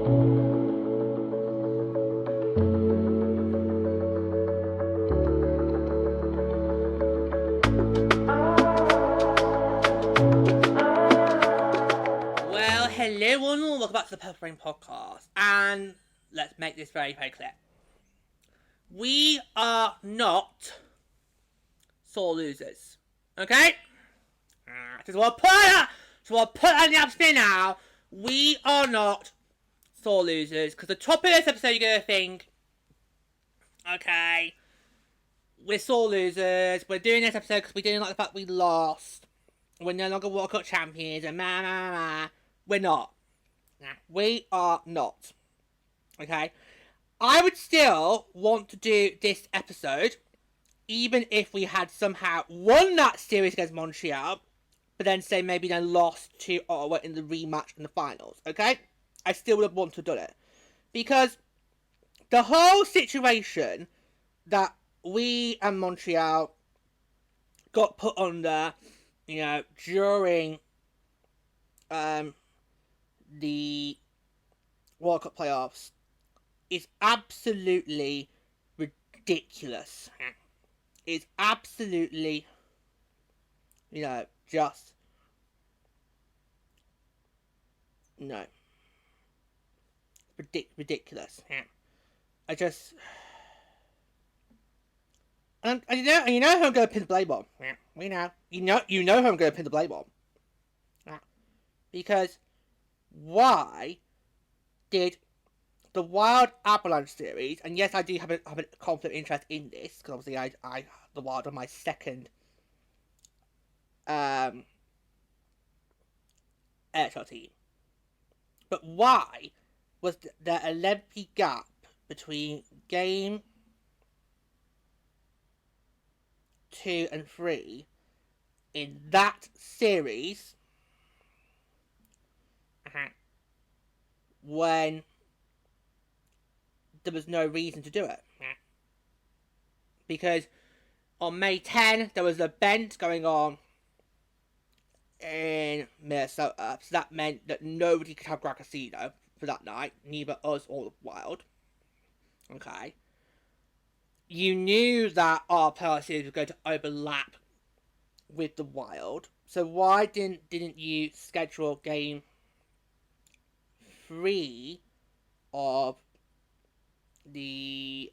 Hello everyone, welcome back to the Purple Rain Podcast, and let's make this very, very clear. We are not sore losers, okay? Just want to put on the upstairs now. We are not sore losers, because the topic of this episode you're going to think, okay, we're sore losers, we're doing this episode because we didn't like the fact we lost, we're no longer World Cup champions, and we're not. We are not. Okay? I would still want to do this episode, even if we had somehow won that series against Montreal, but then say maybe then lost to Ottawa in the rematch in the finals. Okay? I still would have wanted to do it. Because the whole situation that we and Montreal got put under, during the World Cup playoffs is absolutely ridiculous. It's absolutely, just ridiculous. I just, and you know who I'm going to pin the blame on. We know, you know who I'm going to pin the blame on. Because why did the Wild Avalanche series, and yes, I do have a conflict of interest in this, because obviously the Wild are my second NHL team. But why was there a lengthy gap between game 2 and 3 in that series when there was no reason to do it? Because on May 10, there was an event going on in Minnesota, so that meant that nobody could have Grand Casino for that night, neither us or the Wild. Okay. You knew that our playoff series was going to overlap with the Wild, so why didn't you schedule game 3 of the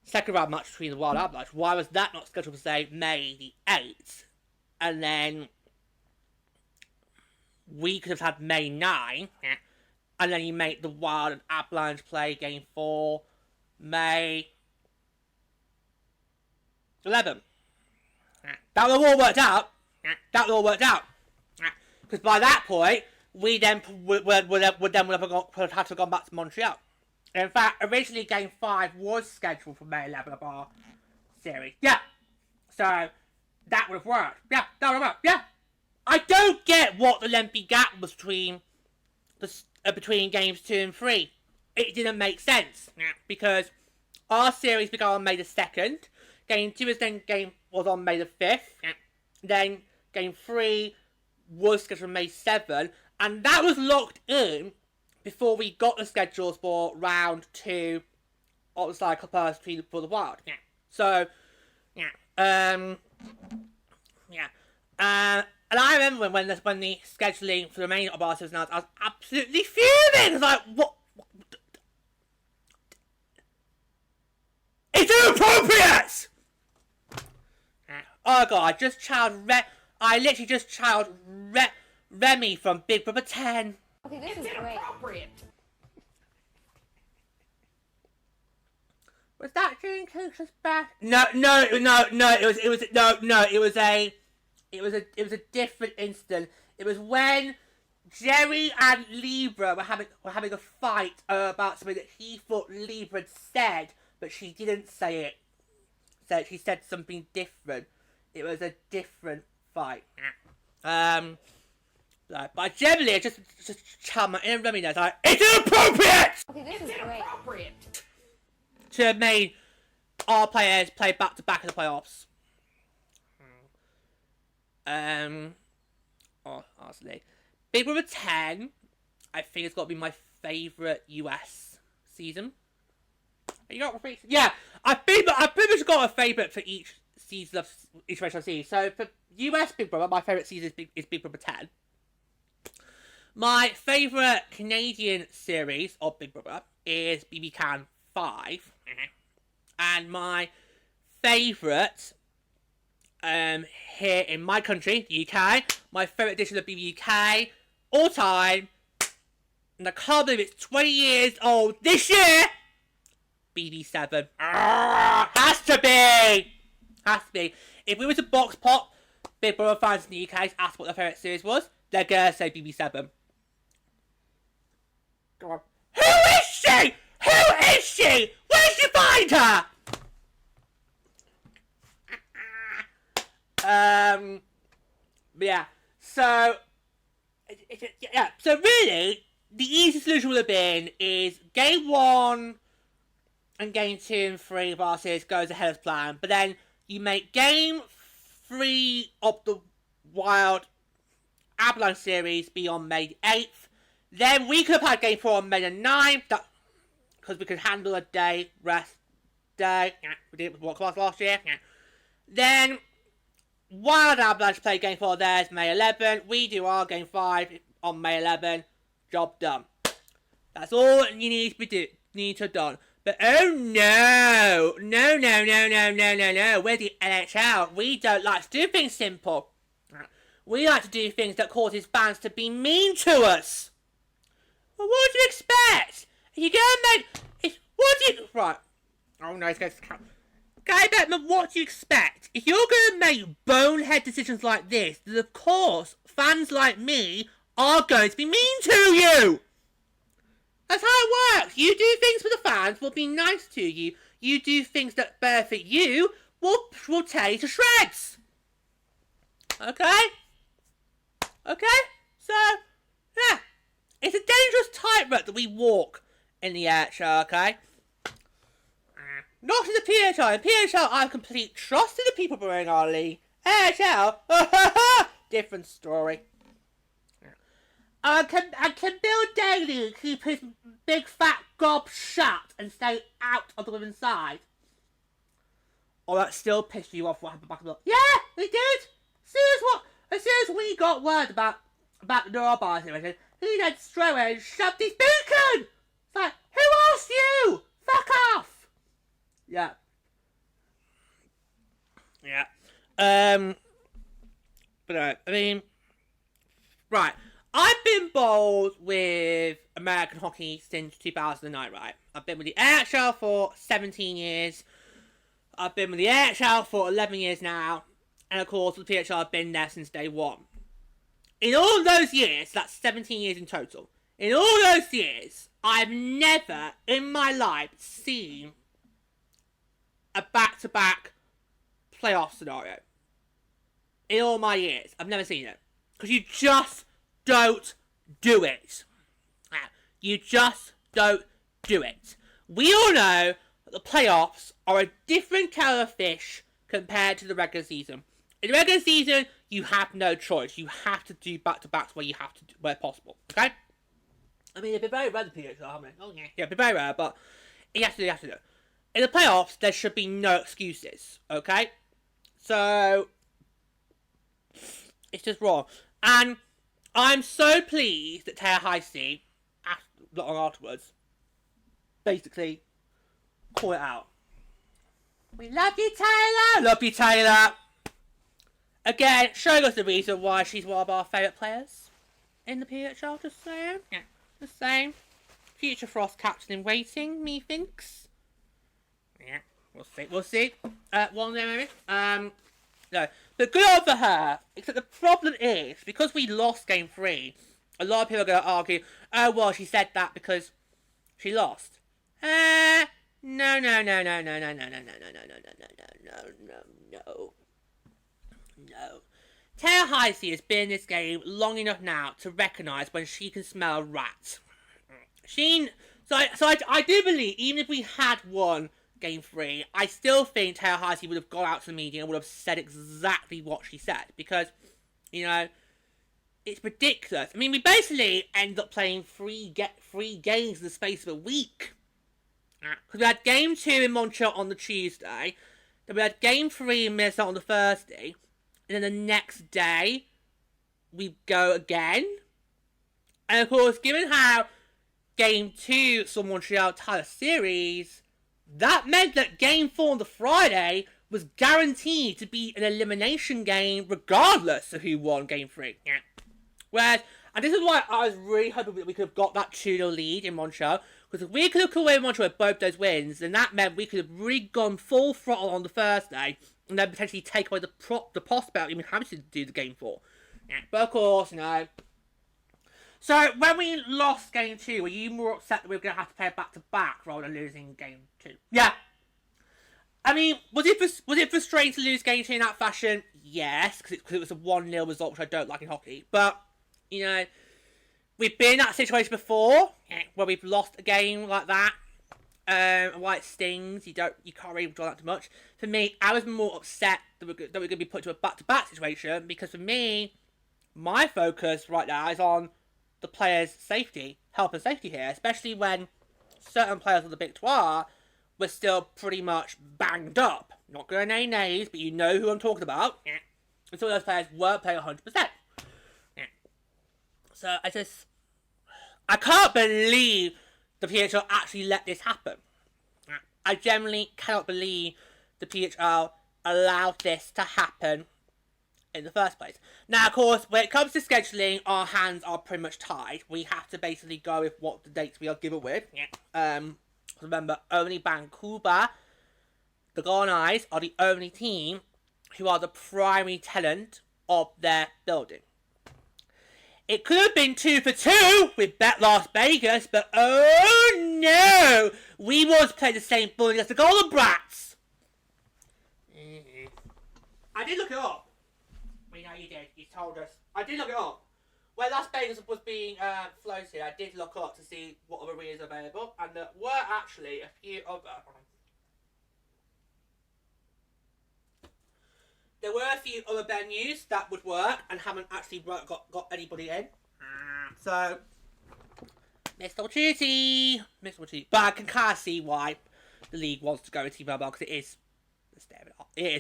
second round match between the Wild and Avalanche? Why was that not scheduled for, say, May the 8th? And then we could have had May 9, and then you make the Wild and Avalanche play game 4 May 11. That would have all worked out. Because by that point, we then would have had to have gone back to Montreal. In fact, originally Game 5 was scheduled for May 11 of our series. Yeah. So, that would have worked. Yeah, that would have worked. Yeah. I don't get what the lengthy gap was between Games 2 and 3. It didn't make sense. Because our series began on May the 2nd. Game 2 was on May the 5th. Then Game 3 was scheduled for May 7th. And that was locked in before we got the schedules for round 2 of the cycle pass for the Wild. Yeah. So, yeah. And I remember when the scheduling for the remainder of our season, I was absolutely fuming. I was like, what? It's inappropriate! Oh god, I literally just chilled Remy from Big Brother 10. Okay, this is great. Was that during Coach's back? No. It was a different incident. It was when Jerry and Libra were having a fight about something that he thought Libra had said, but she didn't say it. So she said something different. It was a different fight. But generally, I just tell my inner Remy knows, like, it's inappropriate! Okay, this is great. To have made our players play back to back in the playoffs. honestly. Big Brother 10, I think it's got to be my favourite US season. You got a favourite? Yeah, I pretty much got a favourite for each season of each race I see. So for US Big Brother, my favourite season is Big Brother 10. My favourite Canadian series of Big Brother is BB Can 5. And my favourite here in my country, the UK, my favourite edition of BBUK all time, and I can't believe it's 20 years old this year, BB7. Has to be! Has to be. If we were to box pop Big Brother fans in the UK to ask what their favourite series was, they're gonna say BB7. Go on. Who is she? Who is she? Where did you find her? Yeah. So, yeah. So really, the easy solution would have been is game 1 and game 2 and 3 versus goes ahead as planned, but then you make game 3 of the Wild Avalanche series be on May 8th. Then we could have had game 4 on May the 9th, because we could handle a day, rest day. We did it with what class last year. Then Wild Avalanche play game 4 theirs May 11th. We do our game 5 on May 11th. Job done. That's all you need to have done. But oh no! No. We're the NHL. We don't like to do things simple. We like to do things that causes fans to be mean to us. Well, what do you expect? If you're gonna make... Right. Oh no, it's going to count. Guy Bettman, what do you expect? If you're going to make bonehead decisions like this, then of course, fans like me are going to be mean to you! That's how it works. You do things for the fans, we'll be nice to you. You do things that benefit you, we'll tear you to shreds. Okay? Okay? So, yeah. It's a dangerous tightrope that we walk in the NHL, okay? Not in the PHL. In PHL, I have complete trust in the people running our league. NHL, different story. Can Bill Daly keep his big fat gob shut and stay out of the women's side? Or that still pissed you off what happened back in the... Yeah, it did! As soon as we got word about the Norbar situation, he then straight away shoved his beacon! It's like, who asked you? Fuck off! Yeah. Yeah. But no, I mean... Right. I've been involved with American hockey since 2009, right? I've been with the NHL for 17 years. I've been with the NHL for 11 years now. And of course, with the PHL, I've been there since day one. In all those years, that's 17 years in total. In all those years, I've never in my life seen a back-to-back playoff scenario. In all my years, I've never seen it. Because you just don't do it. You just don't do it. We all know that the playoffs are a different kettle of fish compared to the regular season. In the regular season, you have no choice. You have to do back-to-backs where you have to, where possible. Okay? I mean, it'd be very rare the PHL, haven't it? Oh yeah. Yeah, it'd be very rare, but you have to do. In the playoffs, there should be no excuses. Okay? So it's just wrong. And I'm so pleased that Taylor Heisey, not long afterwards, basically call it out. We love you, Taylor! Love you, Taylor! Again, showing us the reason why she's one of our favourite players in the PHL, just saying. Yeah, just saying. Future Frost captain in waiting, methinks. Yeah, we'll see. One day maybe. No, but good on for her. Except the problem is, because we lost game 3, a lot of people are going to argue, oh well, she said that because she lost. No. Taylor Heisey has been in this game long enough now to recognise when she can smell a rat. I do believe, even if we had won game 3, I still think Taylor Heisey would have gone out to the media and would have said exactly what she said. Because, you know, It's ridiculous. I mean, we basically end up playing three games in the space of a week. Because we had game 2 in Montreal on the Tuesday, then we had game 3 in Minnesota on the Thursday, and then the next day, we go again. And of course, given how game 2 saw Montreal tie the series, that meant that game 4 on the Friday was guaranteed to be an elimination game regardless of who won game 3. Yeah. Whereas, and this is why I was really hoping that we could have got that 2-0 lead in Montreal, because if we could have come away with Montreal with both those wins, then that meant we could have really gone full throttle on the Thursday, and then potentially take away the prospect of even having to do the game 4. Yeah. But of course, you know. So, when we lost game 2, were you more upset that we were going to have to play back-to-back rather than losing game 2? Yeah. I mean, was it frustrating to lose game 2 in that fashion? Yes, because it was a 1-0 result, which I don't like in hockey. But, you know, we've been in that situation before, where we've lost a game like that. And while it stings, you can't really enjoy that too much. For me, I was more upset that we're going to be put to a back-to-back situation, because for me, my focus right now is on the players' safety, health and safety here, especially when certain players of the Big 12 were still pretty much banged up. Not going to name names, but you know who I'm talking about. Yeah. And some of those players weren't playing 100%. Yeah. So I can't believe the PHL actually let this happen. Yeah. I genuinely cannot believe the PHL allowed this to happen in the first place. Now, of course, when it comes to scheduling, our hands are pretty much tied. We have to basically go with what the dates we are given with. Yeah. Remember, only Vancouver, the Golden Eyes, are the only team who are the primary tenant of their building. It could have been 2 for 2 with Bet Las Vegas, but oh no! We want to play the same building as the Golden Brats! I did look it up. We know you did. You told us. I did look it up. When Las Vegas was being floated, I did look up to see what other arenas are available, and there were actually a few other. There were a few other venues that would work and haven't actually got anybody in. So, missed opportunity. But I can kind of see why the league wants to go with Team Mobile, because it is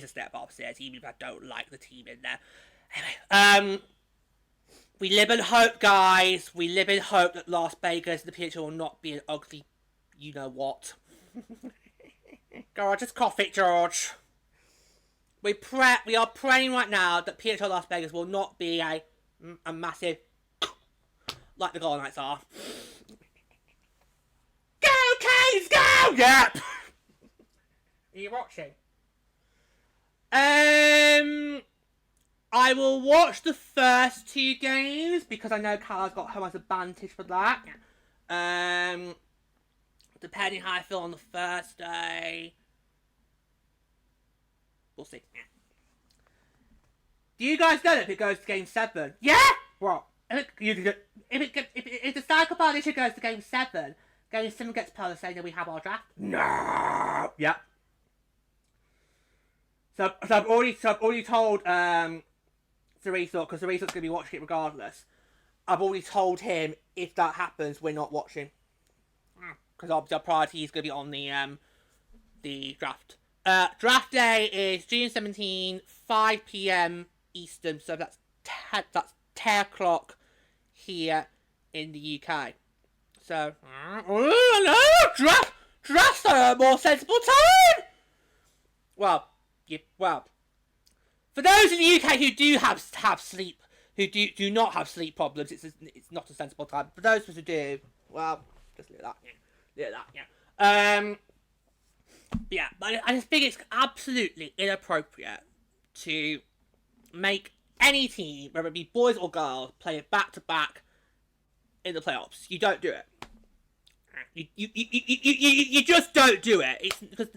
a step upstairs, even if I don't like the team in there. Anyway, we live in hope, guys. We live in hope that Las Vegas and the PHL will not be an ugly you-know-what. George, just cough it, George. We are praying right now that PHL Las Vegas will not be a massive like the Golden Knights are. Go, Canes, go! Yep. Are you watching? I will watch the first 2 games because I know Carla's got home as advantage for that. Depending how I feel on the first day, we'll see. Do you guys know if it goes to game 7? Yeah. What? If the cycle part issue goes to game 7, game 7 gets played saying that we have our draft. No. Yep. So I've already told Cerezo, because Cerezo's going to be watching it regardless. I've already told him if that happens, we're not watching, because obviously our priority is going to be on the draft. Draft day is June 17, 5 p.m. Eastern, so that's 10 o'clock here in the UK. So, draft's a more sensible time. Well, for those in the UK who do have sleep, who do not have sleep problems, it's not a sensible time. For those of us who do, well, just leave that. Yeah. Yeah, but I just think it's absolutely inappropriate to make any team, whether it be boys or girls, play it back to back in the playoffs. You don't do it. You just don't do it. It's because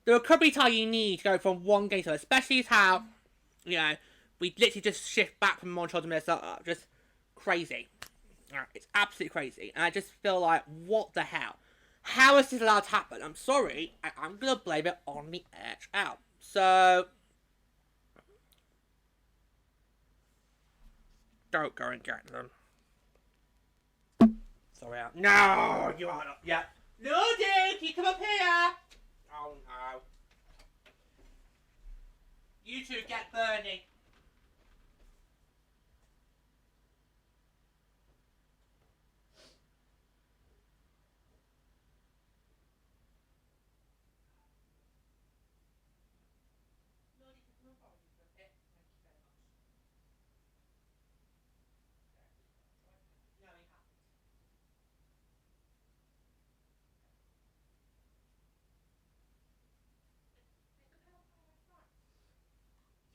the recovery time you need to go from one game to another, especially is how, you know, we literally just shift back from Montreal to Minnesota. Just crazy. It's absolutely crazy. And I just feel like, what the hell? How is this allowed to happen? I'm sorry. I'm going to blame it on the NHL. So, don't go and get them. Sorry. No, you are not. Yeah. Lordy, can you come up here? Oh no. You two get Bernie.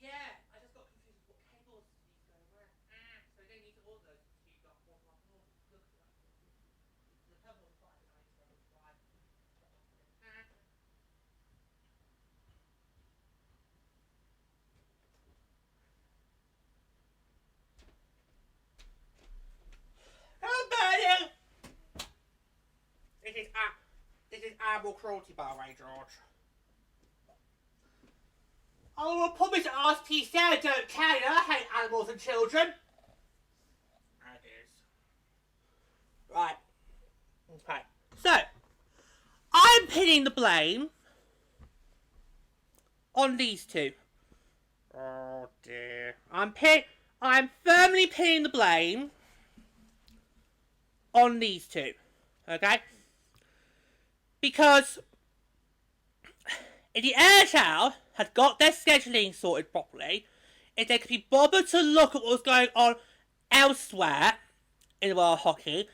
Yeah, I just got confused with what cables you need to go where. So you don't need to order those because you've got more than one order. Look at that. The purple one's fine, but I need to go try. Come Bernie! This is animal cruelty, by the way, George. Oh, well, publish RSPC, I don't care, I hate animals and children. That is. Right. Okay. So, I'm pinning the blame on these two. Oh dear. I'm firmly pinning the blame on these two. Okay? Because if the NHL had got their scheduling sorted properly, if they could be bothered to look at what was going on elsewhere in the world of hockey,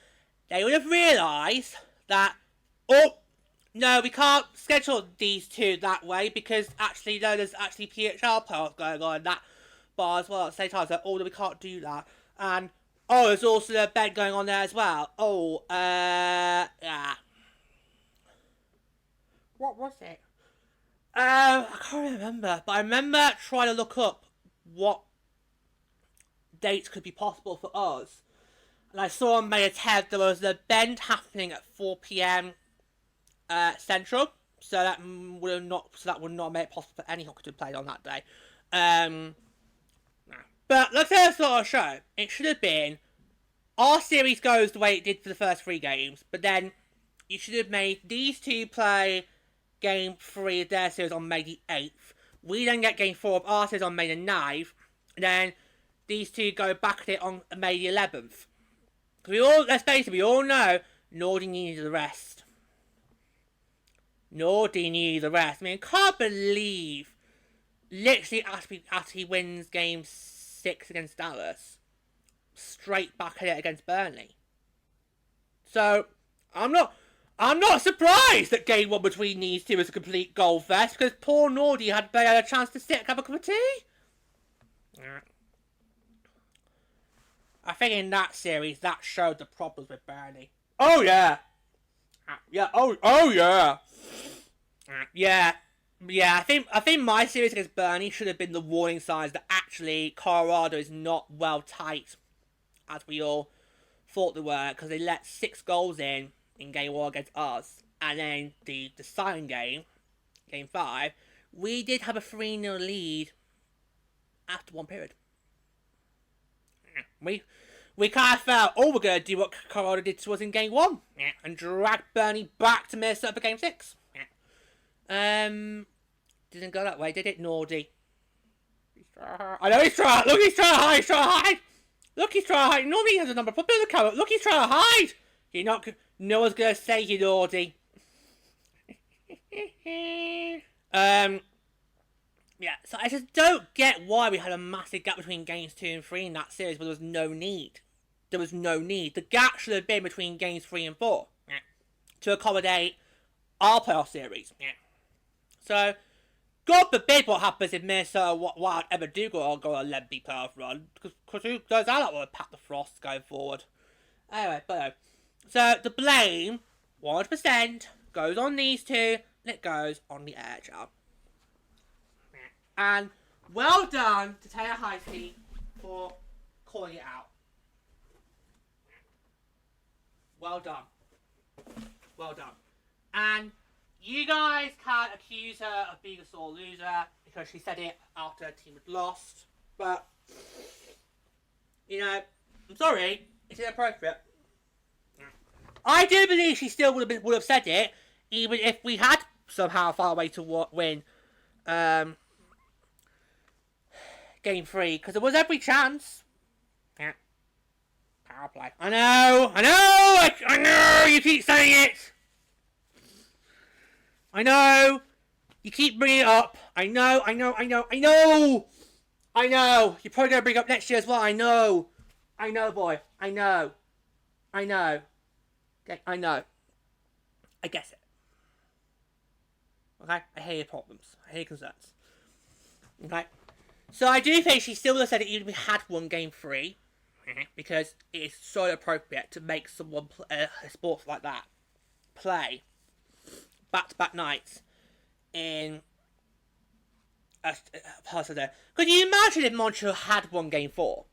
they would have realised that, oh, no, we can't schedule these two that way because actually, no, there's actually PHL playoffs going on in that bar as well at the same time. So, oh, no, we can't do that. And, oh, there's also a bet going on there as well. Oh, yeah. What was it? I can't remember, but I remember trying to look up what dates could be possible for us. And I saw on May 10th there was an event happening at 4 p.m. Central, so that would not make it possible for any hockey to play on that day. But let's say it's not a show. It should have been our series goes the way it did for the first 3 games, but then you should have made these two play Game 3 of their series on May the 8th. We then get Game 4 of our series on May the 9th. And then these two go back at it on May the 11th. Because let's face it, we all know Nordy needed the rest. Nordy needed the rest. I mean, I can't believe, literally after he wins Game 6 against Dallas, straight back at it against Burnley. So, I'm not surprised that Game 1 between these two was a complete goal fest, because poor Nordy had barely a chance to sit and have a cup of tea. I think in that series, that showed the problems with Burnley. Oh, yeah. Yeah, oh, yeah. Yeah, I think my series against Burnley should have been the warning signs that actually Colorado is not well tight, as we all thought they were, because they let 6 goals in Game 1 against us. And then the deciding game, Game 5, we did have a 3-0 lead after 1 period. We kind of felt, oh, we're going to do what Colorado did to us in Game 1 and drag Burnley back to Minnesota for Game 6. Didn't go that way, did it, Nordy? I know he's trying. Look, he's trying to hide. He's trying to hide. Look, he's trying to hide. Nordy has a number. Put the camera. Look, he's trying to hide. You're not. No one's gonna say you, Nordy. Yeah. So I just don't get why we had a massive gap between games 2 and 3 in that series, but there was no need. There was no need. The gap should have been between games 3 and 4 to accommodate our playoff series. So, God forbid what happens if Minnesota Wild ever do go on a lengthy playoff run, because who goes out with Pat the Frost going forward? Anyway, but so the blame 100% goes on these two, and it goes on the NHL. And well done to Taylor Heisey for calling it out. Well done. Well done. And you guys can't accuse her of being a sore loser because she said it after her team had lost. But, you know, I'm sorry, it's inappropriate. I do believe she still would have said it, even if we had somehow found a way to win game 3, because there was every chance. Yeah. Power play. I know, you keep saying it. I know, you keep bringing it up. I know. You're probably going to bring it up next year as well. I know, boy. I know. Okay, I know. I guess it. Okay? I hear your problems. I hear your concerns. Okay? So I do think she still would have said it even if we had won game 3. Because it is so appropriate to make someone a sport like that play back-to-back nights in a part of there. Could you imagine if Montreal had won game 4?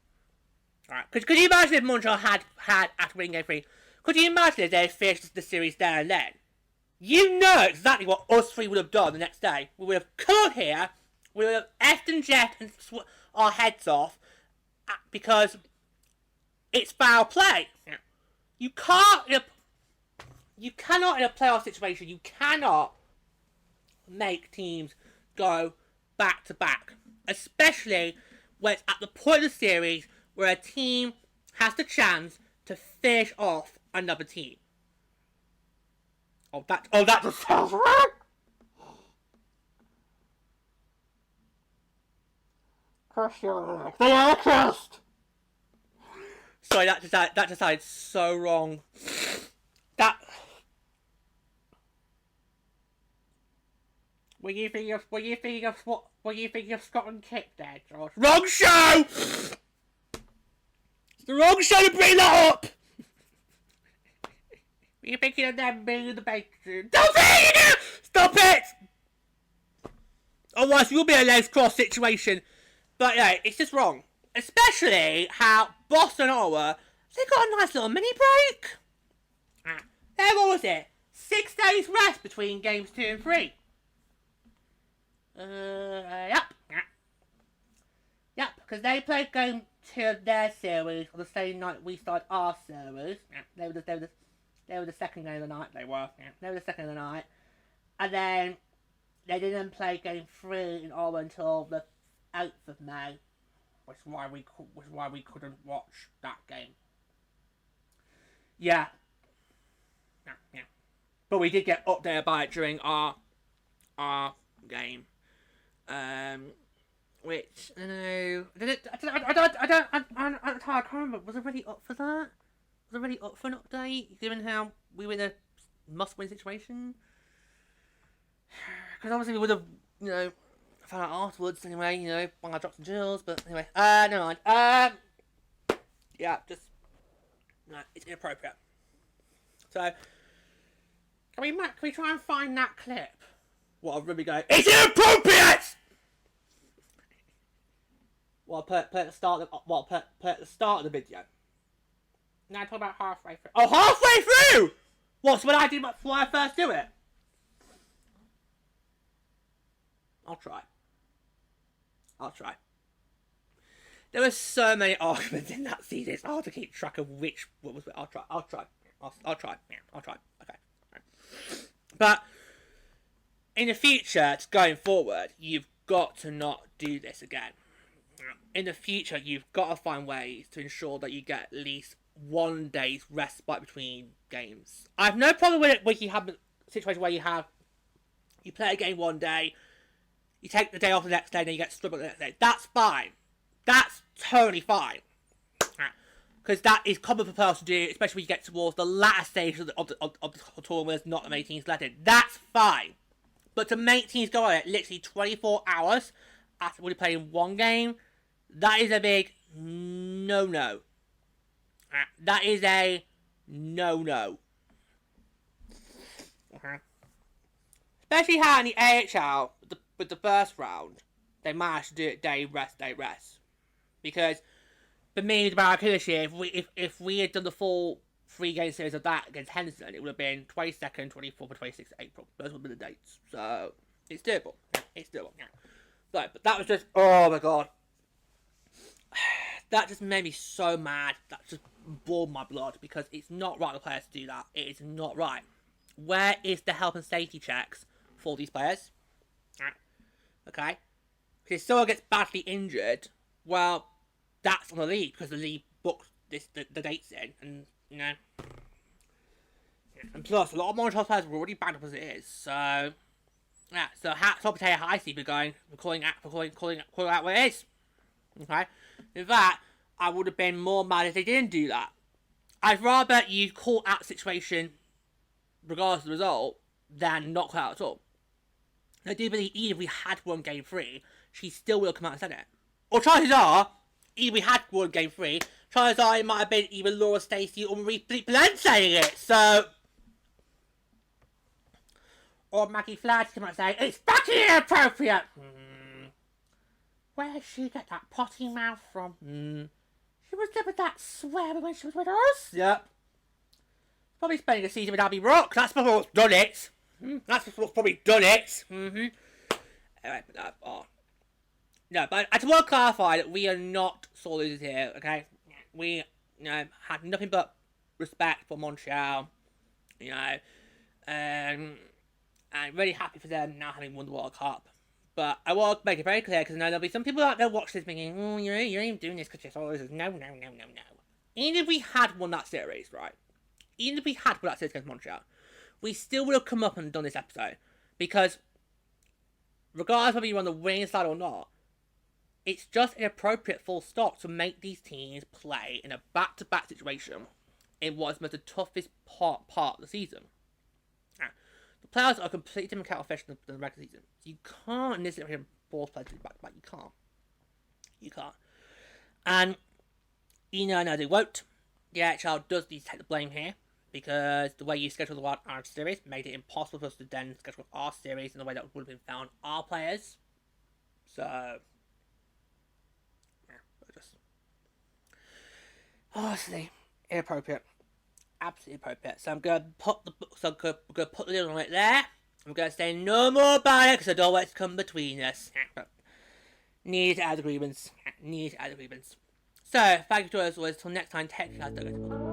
Alright. Could you imagine if Montreal had after winning game 3? Could you imagine if they finished the series there and then? You know exactly what us 3 would have done the next day. We would have come here, we would have effed and jeffed and our heads off because it's foul play. You cannot in a playoff situation, you cannot make teams go back to back. Especially when it's at the point of the series where a team has the chance to finish off another team. That just sounds right. They are cursed. Sorry, that just sounded so wrong. Were you thinking of Scotland kick there, George? Wrong show! It's the wrong show to bring that up! Were you thinking of them being in the bedroom? Don't say it! Stop it! Otherwise, you'll be a legs cross situation. But yeah, it's just wrong. Especially how Boston and Ottawa, they got a nice little mini break. What was it? 6 days rest between games 2 and 3. Yep, because they played game 2 of their series on the same night we started our series. They were the second game of the night. They were the second of the night. And then they didn't play game 3 in Ottawa until the 8th of May. Which is why we couldn't watch that game. Yeah. But we did get updated by it during our game. Which I know. I can't remember. Was it really up for that? Was it really up for an update? Given how we were in a must-win situation. Because obviously we would have, found out afterwards anyway, while I dropped some jewels, but anyway, never mind. Yeah, just, no, it's inappropriate. So, can we try and find that clip? What, I'll really go, it's inappropriate! Well, play at the start of the video. Now talk about halfway through. Oh, halfway through! What's when I first do it? I'll try. There were so many arguments in that season. It's hard to keep track of which. What was it? I'll try. Yeah, okay. But in the future, going forward, you've got to not do this again. In the future, you've got to find ways to ensure that you get at least 1 day's respite between games. I have no problem with it when you have a situation where you play a game 1 day. You take the day off the next day, and then you get struggled the next day. That's fine. That's totally fine. Because that is common for players to do, especially when you get towards the latter stage of the tournament where there's not many teams left in. That's fine. But to make teams go on it literally 24 hours after we're playing 1 game, that is a big no-no. That is a no-no. Especially how in the AHL, with the first round, they managed to do it day rest. Because for me, the Barracuda, if we had done the full 3-game series of that against Henderson, it would have been 22nd, 24th, and 26th April. Those would have been the dates. So it's doable. But that was just, oh my god. That just made me so mad. That just boiled my blood, because it's not right for players to do that. It is not right. Where is the health and safety checks for these players? Okay? If someone gets badly injured, well, that's on the league, because the league booked the dates in, and, you know. And plus, a lot of Montreal players were already banned up as it is, so... Yeah, so hats off to High Sea for calling out what it is. Okay? In fact, I would have been more mad if they didn't do that. I'd rather you call out the situation, regardless of the result, than not call out at all. I do believe even if we had won game 3, she still will come out and said it. Or chances are, even if we had won game 3, chances are it might have been either Laura Stacey or Marie Blunt saying it, so... Or Maggie Flagg come out and say, it's fucking inappropriate! Where did she get that potty mouth from? She was there with that swearing when she was with us? Yep. Probably spending a season with Abby Rock. That's what's done it. That's what's probably done it. Anyway, no, but I just want to clarify that we are not sore losers here, okay? We, had nothing but respect for Montreal, and really happy for them now having won the World Cup. But I want to make it very clear, because I know there'll be some people out there watch this thinking, oh, you're even doing this because you're sore losers. No. Even if we had won that series, right? Even if we had won that series against Montreal, we still would have come up and done this episode. Because, regardless of whether you're on the winning side or not, it's just inappropriate, full stop, to make these teams play in a back-to-back situation in what is the toughest part of the season. The players are a completely different kettle of fish than the regular season. So you can't, in this situation, force players to do back-to-back. You can't. And, no, they won't. The NHL does need to take the blame here, because the way you schedule the Wild Arms series made it impossible for us to then schedule our series in the way that would have been found our players. So, just honestly inappropriate, absolutely inappropriate. So I'm gonna put the lid on it there. I'm gonna say no more about it because I don't want it to come between us. Need to add agreements. So, thank you to us always. Till next time, take care.